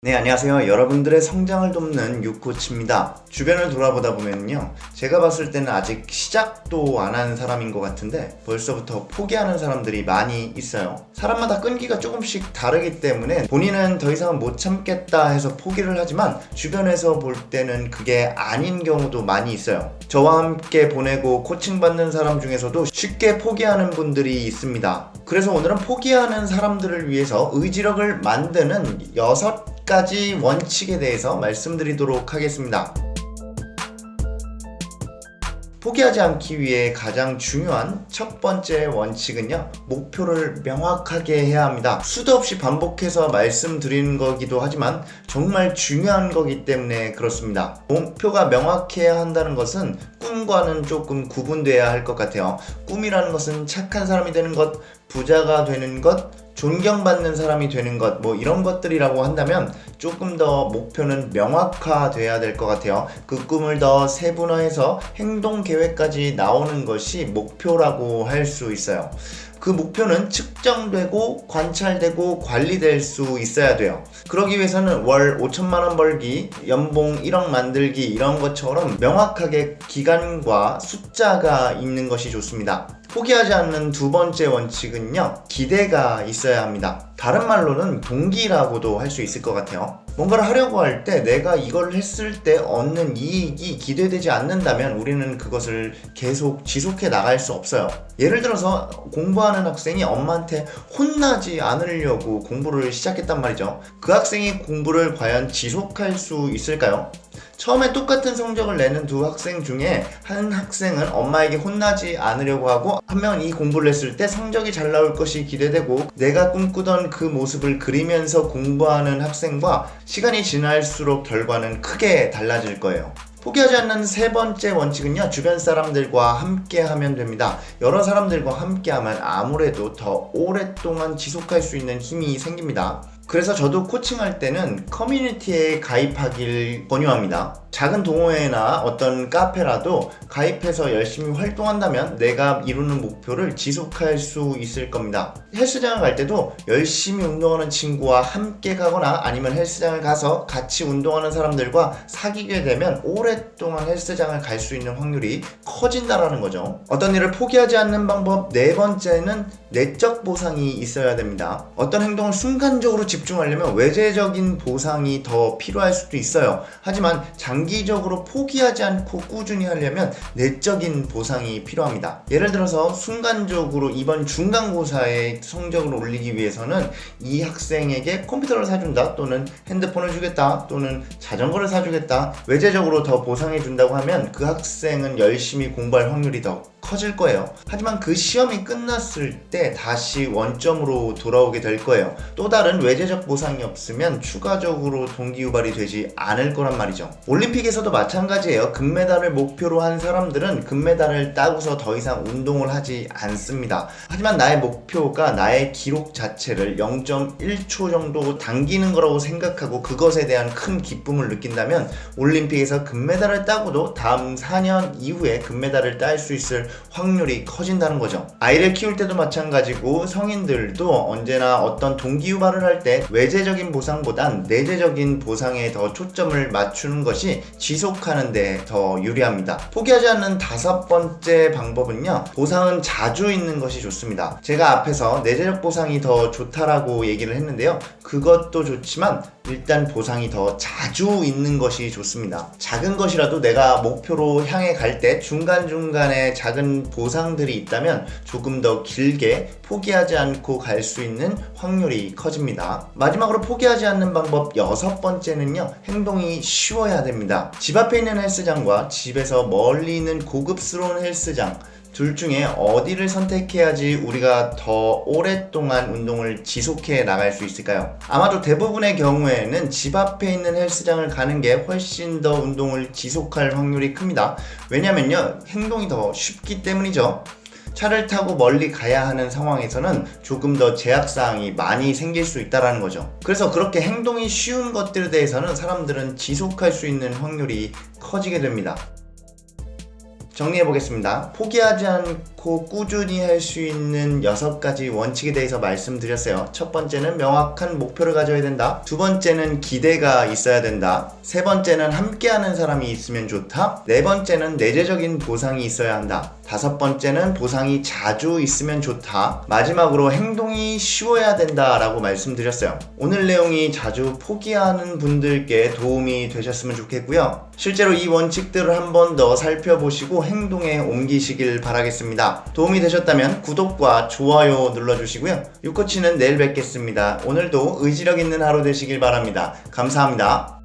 네, 안녕하세요. 여러분들의 성장을 돕는 유코치입니다. 주변을 돌아보다 보면요, 제가 봤을 때는 아직 시작도 안 한 사람인 것 같은데 벌써부터 포기하는 사람들이 많이 있어요. 사람마다 끈기가 조금씩 다르기 때문에 본인은 더 이상은 못 참겠다 해서 포기를 하지만 주변에서 볼 때는 그게 아닌 경우도 많이 있어요. 저와 함께 보내고 코칭 받는 사람 중에서도 쉽게 포기하는 분들이 있습니다. 그래서 오늘은 포기하는 사람들을 위해서 의지력을 만드는 6가지 원칙에 대해서 말씀드리도록 하겠습니다. 포기하지 않기 위해 가장 중요한 첫 번째 원칙은요, 목표를 명확하게 해야 합니다. 수도 없이 반복해서 말씀드리는 거기도 하지만 정말 중요한 거기 때문에 그렇습니다. 목표가 명확해야 한다는 것은 꿈과는 조금 구분돼야 할 것 같아요. 꿈이라는 것은 착한 사람이 되는 것, 부자가 되는 것, 존경받는 사람이 되는 것, 이런 것들이라고 한다면 조금 더 목표는 명확화돼야 될 것 같아요. 그 꿈을 더 세분화해서 행동 계획까지 나오는 것이 목표라고 할 수 있어요. 그 목표는 측정되고 관찰되고 관리될 수 있어야 돼요. 그러기 위해서는 월 5천만 원 벌기, 연봉 1억 만들기 이런 것처럼 명확하게 기간과 숫자가 있는 것이 좋습니다. 포기하지 않는 두 번째 원칙은요, 기대가 있어야 합니다. 다른 말로는 동기라고도 할 수 있을 것 같아요. 뭔가를 하려고 할 때 내가 이걸 했을 때 얻는 이익이 기대되지 않는다면 우리는 그것을 계속 지속해 나갈 수 없어요. 예를 들어서 공부하는 학생이 엄마한테 혼나지 않으려고 공부를 시작했단 말이죠. 그 학생이 공부를 과연 지속할 수 있을까요? 처음에 똑같은 성적을 내는 두 학생 중에 한 학생은 엄마에게 혼나지 않으려고 하고, 한 명은 이 공부를 했을 때 성적이 잘 나올 것이 기대되고 내가 꿈꾸던 그 모습을 그리면서 공부하는 학생과 시간이 지날수록 결과는 크게 달라질 거예요. 포기하지 않는 세 번째 원칙은요, 주변 사람들과 함께 하면 됩니다. 여러 사람들과 함께 하면 아무래도 더 오랫동안 지속할 수 있는 힘이 생깁니다. 그래서 저도 코칭할 때는 커뮤니티에 가입하길 권유합니다. 작은 동호회나 어떤 카페라도 가입해서 열심히 활동한다면 내가 이루는 목표를 지속할 수 있을 겁니다. 헬스장을 갈 때도 열심히 운동하는 친구와 함께 가거나 아니면 헬스장을 가서 같이 운동하는 사람들과 사귀게 되면 오랫동안 헬스장을 갈 수 있는 확률이 커진다라는 거죠. 어떤 일을 포기하지 않는 방법 네 번째는 내적 보상이 있어야 됩니다. 어떤 행동을 순간적으로 집중하려면 외재적인 보상이 더 필요할 수도 있어요. 하지만 장기적으로 포기하지 않고 꾸준히 하려면 내적인 보상이 필요합니다. 예를 들어서 순간적으로 이번 중간고사의 성적을 올리기 위해서는 이 학생에게 컴퓨터를 사준다, 또는 핸드폰을 주겠다, 또는 자전거를 사주겠다, 외재적으로 더 보상해 준다고 하면 그 학생은 열심히 공부할 확률이 더 커질 거예요. 하지만 그 시험이 끝났을 때 다시 원점으로 돌아오게 될 거예요. 또 다른 외재적 보상이 없으면 추가적으로 동기유발이 되지 않을 거란 말이죠. 올림픽에서도 마찬가지예요. 금메달을 목표로 한 사람들은 금메달을 따고서 더 이상 운동을 하지 않습니다. 하지만 나의 목표가 나의 기록 자체를 0.1초 정도 당기는 거라고 생각하고 그것에 대한 큰 기쁨을 느낀다면 올림픽에서 금메달을 따고도 다음 4년 이후에 금메달을 딸 수 있을 확률이 커진다는 거죠. 아이를 키울 때도 마찬가지고 성인들도 언제나 어떤 동기유발을 할 때 외재적인 보상보단 내재적인 보상에 더 초점을 맞추는 것이 지속하는 데 더 유리합니다. 포기하지 않는 다섯 번째 방법은요, 보상은 자주 있는 것이 좋습니다. 제가 앞에서 내재적 보상이 더 좋다라고 얘기를 했는데요, 그것도 좋지만 일단 보상이 더 자주 있는 것이 좋습니다. 작은 것이라도 내가 목표로 향해 갈 때 중간중간에 작은 보상들이 있다면 조금 더 길게 포기하지 않고 갈 수 있는 확률이 커집니다. 마지막으로 포기하지 않는 방법 여섯 번째는요, 행동이 쉬워야 됩니다. 집 앞에 있는 헬스장과 집에서 멀리 있는 고급스러운 헬스장, 둘 중에 어디를 선택해야지 우리가 더 오랫동안 운동을 지속해 나갈 수 있을까요? 아마도 대부분의 경우에는 집 앞에 있는 헬스장을 가는 게 훨씬 더 운동을 지속할 확률이 큽니다. 왜냐면요, 행동이 더 쉽기 때문이죠. 차를 타고 멀리 가야 하는 상황에서는 조금 더 제약사항이 많이 생길 수 있다는 거죠. 그래서 그렇게 행동이 쉬운 것들에 대해서는 사람들은 지속할 수 있는 확률이 커지게 됩니다. 정리해보겠습니다. 포기하지 않고 좋고 꾸준히 할 수 있는 6가지 원칙에 대해서 말씀드렸어요. 첫 번째는 명확한 목표를 가져야 된다. 두 번째는 기대가 있어야 된다. 세 번째는 함께하는 사람이 있으면 좋다. 네 번째는 내재적인 보상이 있어야 한다. 다섯 번째는 보상이 자주 있으면 좋다. 마지막으로 행동이 쉬워야 된다라고 말씀드렸어요. 오늘 내용이 자주 포기하는 분들께 도움이 되셨으면 좋겠고요. 실제로 이 원칙들을 한 번 더 살펴보시고 행동에 옮기시길 바라겠습니다. 도움이 되셨다면 구독과 좋아요 눌러주시고요. 유코치는 내일 뵙겠습니다. 오늘도 의지력 있는 하루 되시길 바랍니다. 감사합니다.